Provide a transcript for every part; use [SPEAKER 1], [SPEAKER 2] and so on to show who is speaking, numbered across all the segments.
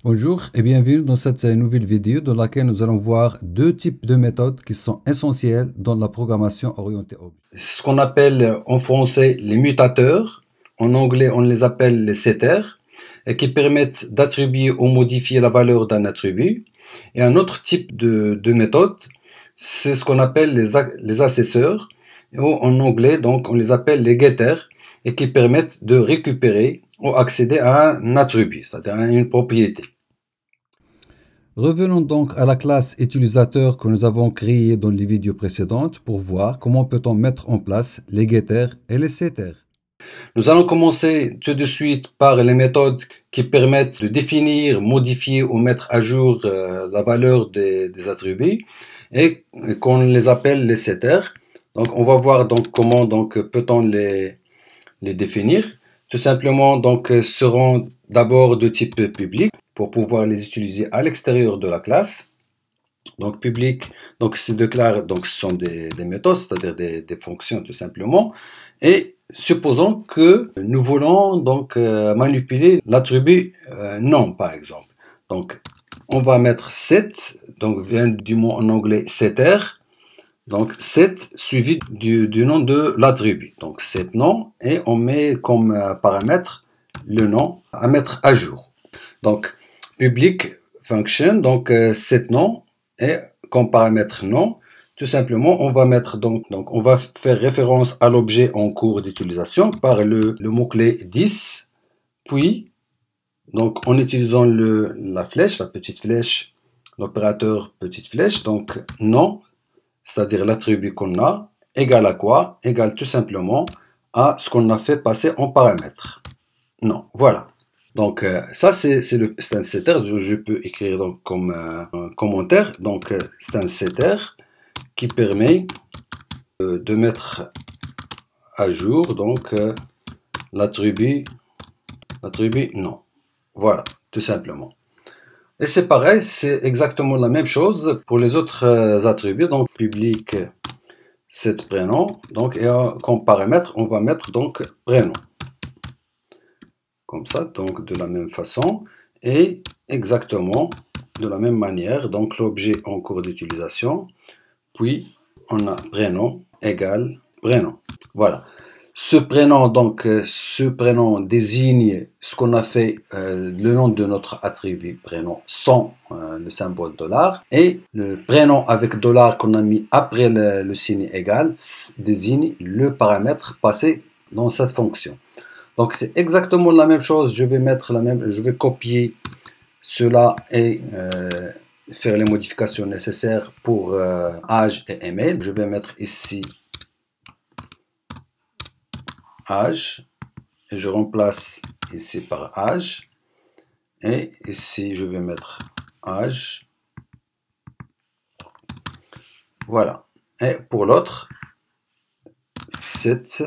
[SPEAKER 1] Bonjour et bienvenue dans cette nouvelle vidéo dans laquelle nous allons voir deux types de méthodes qui sont essentielles dans la programmation orientée objet.
[SPEAKER 2] Ce qu'on appelle en français les mutateurs, en anglais on les appelle les setters, et qui permettent d'attribuer ou modifier la valeur d'un attribut. Et un autre type de méthode, c'est ce qu'on appelle les assesseurs, ou en anglais donc on les appelle les getters, et qui permettent de récupérer ou accéder à un attribut, c'est-à-dire à une propriété.
[SPEAKER 1] Revenons donc à la classe utilisateur que nous avons créée dans les vidéos précédentes pour voir comment peut-on mettre en place les getters et les setters.
[SPEAKER 2] Nous allons commencer tout de suite par les méthodes qui permettent de définir, modifier ou mettre à jour la valeur des attributs et qu'on les appelle les setters. Donc on va voir donc comment peut-on les définir. Tout simplement donc seront d'abord de type public pour pouvoir les utiliser à l'extérieur de la classe. Donc public, donc ces deux classes donc ce sont des méthodes, c'est-à-dire des fonctions tout simplement. Et supposons que nous voulons donc manipuler l'attribut nom par exemple. Donc on va mettre set, donc vient du mot en anglais setter. Donc set suivi du nom de l'attribut. Donc set nom et on met comme paramètre le nom à mettre à jour. Donc public function, donc set nom et comme paramètre nom. Tout simplement, on va mettre donc on va faire référence à l'objet en cours d'utilisation par le mot-clé 10, puis donc en utilisant la flèche, la petite flèche, l'opérateur petite flèche, donc nom, c'est-à-dire l'attribut qu'on a, égale à quoi? Égale tout simplement à ce qu'on a fait passer en paramètre. Non, voilà. Donc ça c'est un setter, je peux écrire donc comme un commentaire, donc c'est un setter qui permet de mettre à jour donc l'attribut nom. Voilà, tout simplement. Et c'est pareil, c'est exactement la même chose pour les autres attributs, donc public set prénom, donc et comme paramètre on va mettre donc prénom. Comme ça, donc de la même façon et exactement de la même manière, donc l'objet en cours d'utilisation, puis on a prénom égale prénom. Voilà. Ce prénom, donc, ce prénom désigne ce qu'on a fait, le nom de notre attribut prénom sans le symbole dollar. Et le prénom avec dollar qu'on a mis après le signe égal désigne le paramètre passé dans cette fonction. Donc c'est exactement la même chose. Je vais copier cela et faire les modifications nécessaires pour âge et email. Je vais mettre ici âge et je remplace ici par âge et ici je vais mettre âge. Voilà. Et pour l'autre, set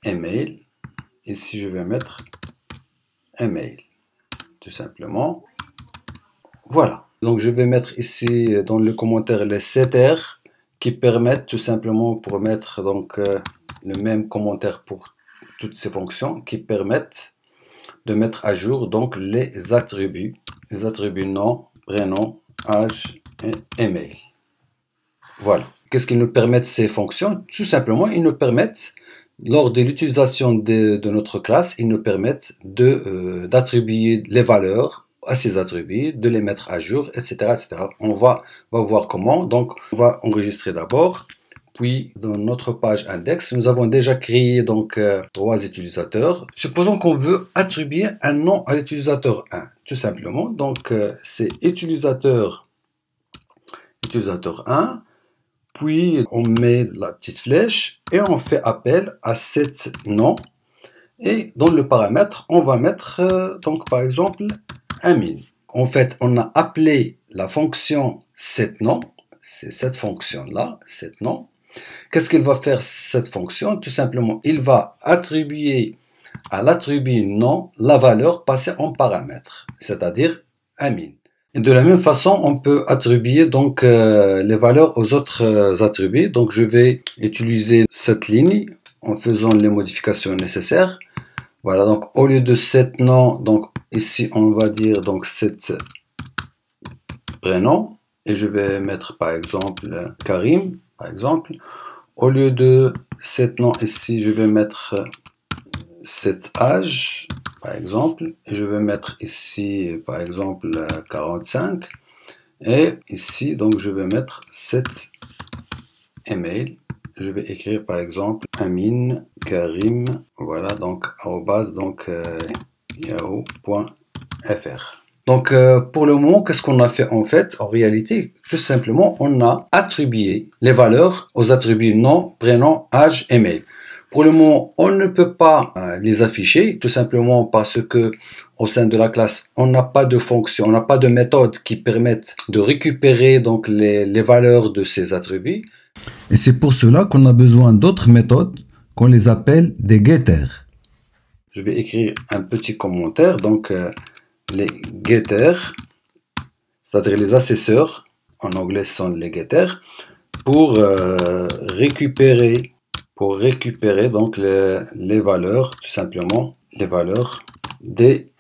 [SPEAKER 2] email. Ici je vais mettre email. Tout simplement. Voilà. Donc je vais mettre ici dans le commentaire les setters qui permettent tout simplement pour mettre donc le même commentaire pour toutes ces fonctions qui permettent de mettre à jour donc les attributs nom, prénom, âge et email. Voilà. Qu'est-ce qu'ils nous permettent ces fonctions? Tout simplement, ils nous permettent, lors de l'utilisation de notre classe, ils nous permettent d'attribuer les valeurs à ces attributs, de les mettre à jour, etc. etc. On va voir comment. Donc, on va enregistrer d'abord. Puis, dans notre page index, nous avons déjà créé donc 3 utilisateurs. Supposons qu'on veut attribuer un nom à l'utilisateur 1, tout simplement. Donc, c'est utilisateur 1. Puis, on met la petite flèche et on fait appel à cet nom. Et dans le paramètre, on va mettre donc par exemple un 1000. En fait, on a appelé la fonction setNom. C'est cette fonction-là, setNom. Qu'est-ce qu'il va faire cette fonction? Tout simplement, il va attribuer à l'attribut nom la valeur passée en paramètre, c'est-à-dire 1000. Et de la même façon, on peut attribuer donc les valeurs aux autres attributs. Donc je vais utiliser cette ligne en faisant les modifications nécessaires Voilà, donc au lieu de cet nom, donc ici on va dire donc cet prénom, et je vais mettre par exemple Karim, par exemple. Au lieu de cet nom ici, je vais mettre cet âge, par exemple, et je vais mettre ici par exemple 45, et ici donc je vais mettre cet email. Je vais écrire par exemple Amin Karim, voilà, donc arobase donc yahoo.fr. Donc pour le moment, qu'est-ce qu'on a fait en fait? En réalité, tout simplement, on a attribué les valeurs aux attributs nom, prénom, âge, email. Pour le moment, on ne peut pas les afficher, tout simplement parce que au sein de la classe, on n'a pas de fonction, on n'a pas de méthode qui permettent de récupérer donc les valeurs de ces attributs.
[SPEAKER 1] Et c'est pour cela qu'on a besoin d'autres méthodes qu'on les appelle des getters.
[SPEAKER 2] Je vais écrire un petit commentaire, donc les getters, c'est-à-dire les assesseurs, en anglais ce sont les getters, pour récupérer donc les valeurs, tout simplement, les valeurs des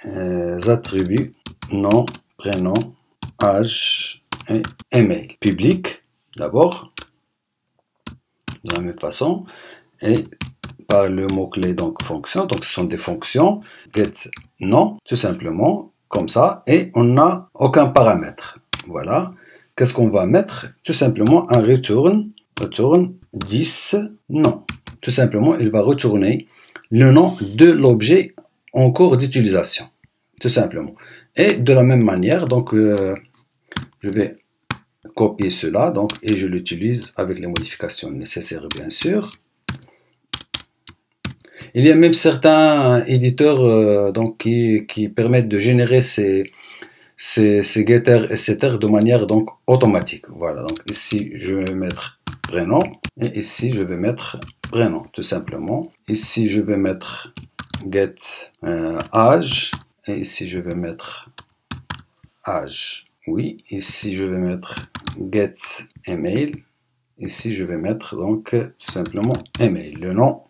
[SPEAKER 2] attributs nom, prénom, âge et email. Public, d'abord, de la même façon, et par le mot-clé donc fonction, donc ce sont des fonctions, get nom, tout simplement, comme ça, et on n'a aucun paramètre. Voilà. Qu'est-ce qu'on va mettre? Tout simplement un return 10 nom. Tout simplement, il va retourner le nom de l'objet en cours d'utilisation. Tout simplement. Et de la même manière, donc je vais copier cela donc, et je l'utilise avec les modifications nécessaires, bien sûr. Il y a même certains éditeurs donc, qui permettent de générer ces getters et setters de manière donc automatique. Voilà, donc ici je vais mettre prénom et ici je vais mettre prénom tout simplement. Ici je vais mettre get âge et ici je vais mettre âge. Oui, ici je vais mettre get email. Ici je vais mettre donc tout simplement email, le nom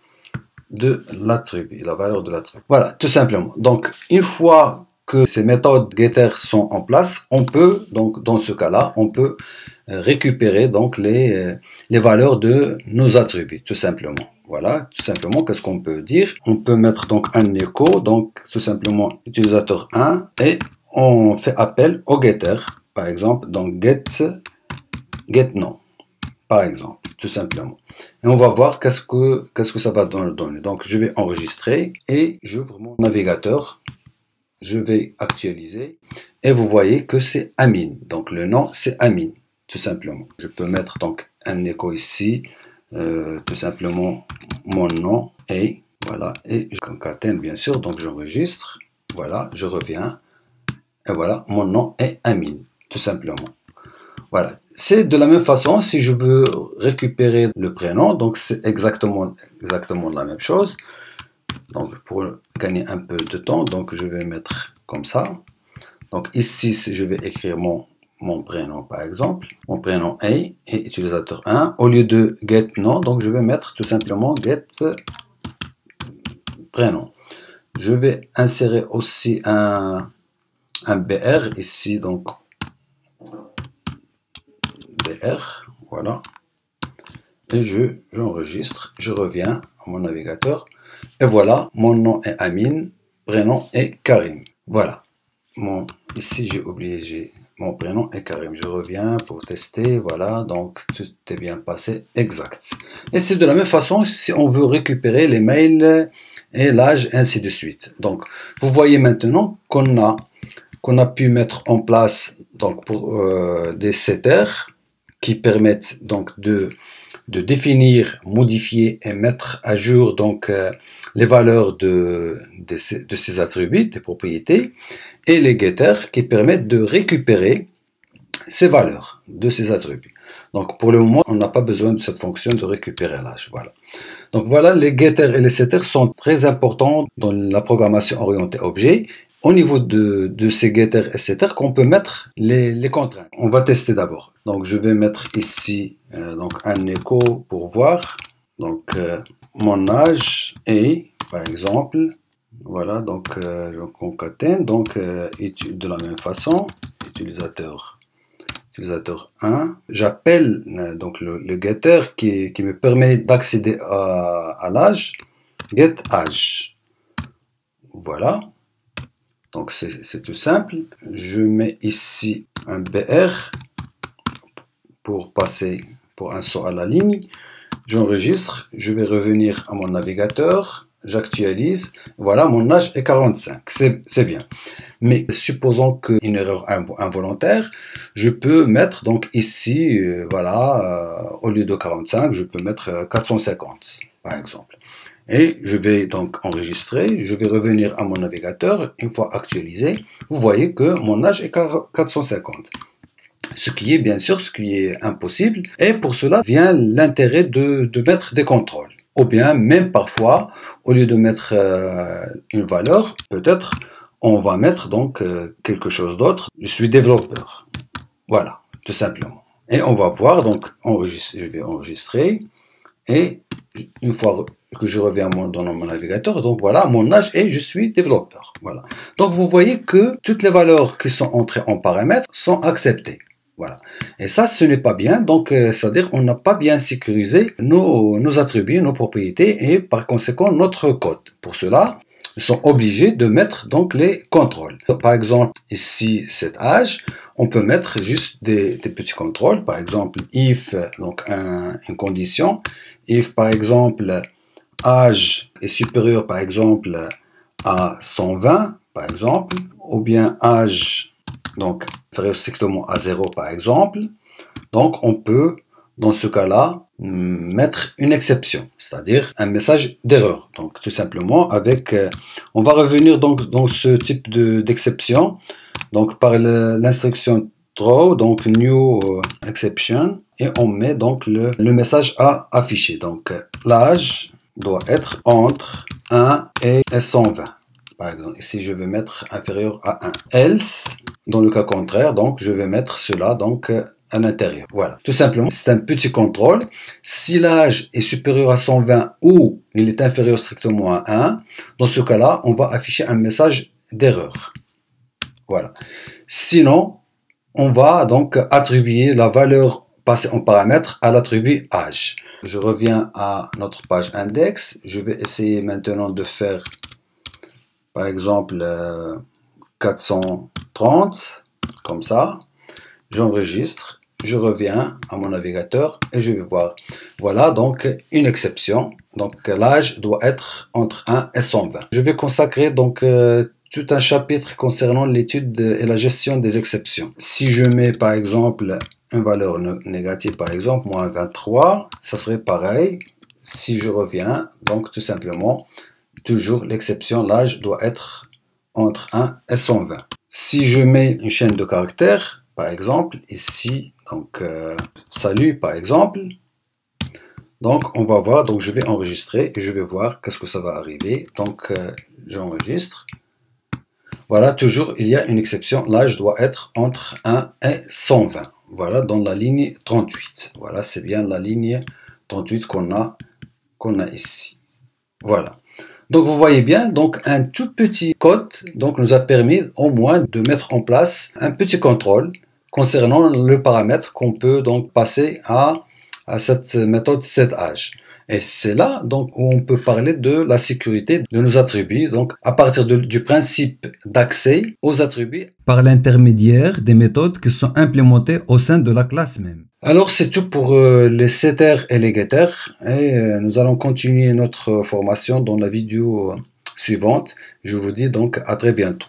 [SPEAKER 2] de l'attribut, la valeur de l'attribut. Voilà, tout simplement. Donc une fois que ces méthodes getter sont en place, on peut, donc dans ce cas-là, on peut récupérer donc les valeurs de nos attributs, tout simplement. Voilà, tout simplement, qu'est-ce qu'on peut dire? On peut mettre donc un écho, donc tout simplement utilisateur 1, et on fait appel au getter, par exemple, donc get nom, par exemple, tout simplement. Et on va voir qu'est-ce que ça va donner. Donc je vais enregistrer et j'ouvre mon navigateur. Je vais actualiser et vous voyez que c'est Amin. Donc le nom c'est Amin, tout simplement. Je peux mettre donc un écho ici, tout simplement mon nom et voilà, et je concatène bien sûr, donc j'enregistre, voilà, je reviens et voilà, mon nom est Amin, tout simplement. Voilà, c'est de la même façon si je veux récupérer le prénom, donc c'est exactement la même chose. Donc pour gagner un peu de temps, donc je vais mettre comme ça. Donc ici, je vais écrire mon prénom par exemple. Mon prénom est et utilisateur 1. Au lieu de get nom, donc je vais mettre tout simplement get prénom. Je vais insérer aussi un BR ici, donc BR, voilà. Et j'enregistre, je reviens à mon navigateur. Et voilà, mon nom est Amin, prénom est Karim. Voilà. Ici, j'ai oublié, mon prénom est Karim. Je reviens pour tester. Voilà, donc tout est bien passé. Exact. Et c'est de la même façon si on veut récupérer les mails et l'âge, ainsi de suite. Donc, vous voyez maintenant qu'on a pu mettre en place donc, pour, des setters qui permettent donc de définir, modifier et mettre à jour donc les valeurs de ces attributs, des propriétés, et les getters qui permettent de récupérer ces valeurs de ces attributs. Donc pour le moment, on n'a pas besoin de cette fonction de récupérer l'âge. Voilà. Donc voilà, les getters et les setters sont très importants dans la programmation orientée objet. Au niveau de ces getters et setters, qu'on peut mettre les contraintes. On va tester d'abord. Donc je vais mettre ici donc un écho pour voir. Donc mon âge est, par exemple, Voilà, donc je concatène, donc de la même façon, utilisateur 1, j'appelle donc le getter qui me permet d'accéder à l'âge, getAge. Voilà, donc c'est tout simple. Je mets ici un BR pour passer pour un saut à la ligne. J'enregistre, je vais revenir à mon navigateur, j'actualise, voilà, mon âge est 45, c'est bien. Mais supposons qu'une erreur involontaire, je peux mettre donc ici, voilà, au lieu de 45, je peux mettre 450, par exemple. Et je vais donc enregistrer, je vais revenir à mon navigateur, une fois actualisé, vous voyez que mon âge est 450. Ce qui est bien sûr, ce qui est impossible, et pour cela vient l'intérêt de mettre des contrôles. Ou bien même parfois, au lieu de mettre une valeur, peut-être on va mettre donc quelque chose d'autre. Je suis développeur. Voilà, tout simplement. Et on va voir, donc je vais enregistrer, et une fois que je reviens dans mon navigateur, donc voilà, mon âge est je suis développeur. Voilà. Donc vous voyez que toutes les valeurs qui sont entrées en paramètres sont acceptées. Voilà. Et ça, ce n'est pas bien. Donc, c'est-à-dire on n'a pas bien sécurisé nos attributs, nos propriétés et par conséquent notre code. Pour cela, nous sommes obligés de mettre donc les contrôles. Par exemple, ici, cet âge, on peut mettre juste des petits contrôles. Par exemple, if, donc une condition. If, par exemple, âge est supérieur, par exemple, à 120, par exemple, ou bien âge donc inférieur strictement à 0 par exemple, donc on peut dans ce cas-là mettre une exception, c'est-à-dire un message d'erreur. Donc tout simplement avec, on va revenir donc dans ce type d'exception, donc par l'instruction throw, donc new exception, et on met donc le message à afficher. Donc l'âge doit être entre 1 et 120. Par exemple, ici je vais mettre inférieur à 1. Else, dans le cas contraire, donc je vais mettre cela donc à l'intérieur. Voilà, tout simplement, c'est un petit contrôle. Si l'âge est supérieur à 120 ou il est inférieur strictement à 1, dans ce cas-là, on va afficher un message d'erreur. Voilà. Sinon, on va donc attribuer la valeur passée en paramètre à l'attribut âge. Je reviens à notre page index. Je vais essayer maintenant de faire par exemple 430 comme ça, j'enregistre, je reviens à mon navigateur et je vais voir, voilà donc une exception, donc l'âge doit être entre 1 et 120. Je vais consacrer donc tout un chapitre concernant l'étude et la gestion des exceptions. Si je mets par exemple une valeur négative, par exemple moins 23, ça serait pareil. Si je reviens, donc tout simplement toujours l'exception, l'âge doit être entre 1 et 120. Si je mets une chaîne de caractères, par exemple, ici, donc salut par exemple, donc on va voir, donc je vais enregistrer et je vais voir qu'est-ce que ça va arriver. Donc j'enregistre. Voilà, toujours il y a une exception, l'âge doit être entre 1 et 120. Voilà, dans la ligne 38. Voilà, c'est bien la ligne 38 qu'on a ici. Voilà. Donc vous voyez bien, donc un tout petit code donc nous a permis au moins de mettre en place un petit contrôle concernant le paramètre qu'on peut donc passer à cette méthode setAge. Et c'est là donc où on peut parler de la sécurité de nos attributs, donc à partir du principe d'accès aux attributs
[SPEAKER 1] par l'intermédiaire des méthodes qui sont implémentées au sein de la classe même.
[SPEAKER 2] Alors c'est tout pour les setters et les getters, et nous allons continuer notre formation dans la vidéo suivante. Je vous dis donc à très bientôt.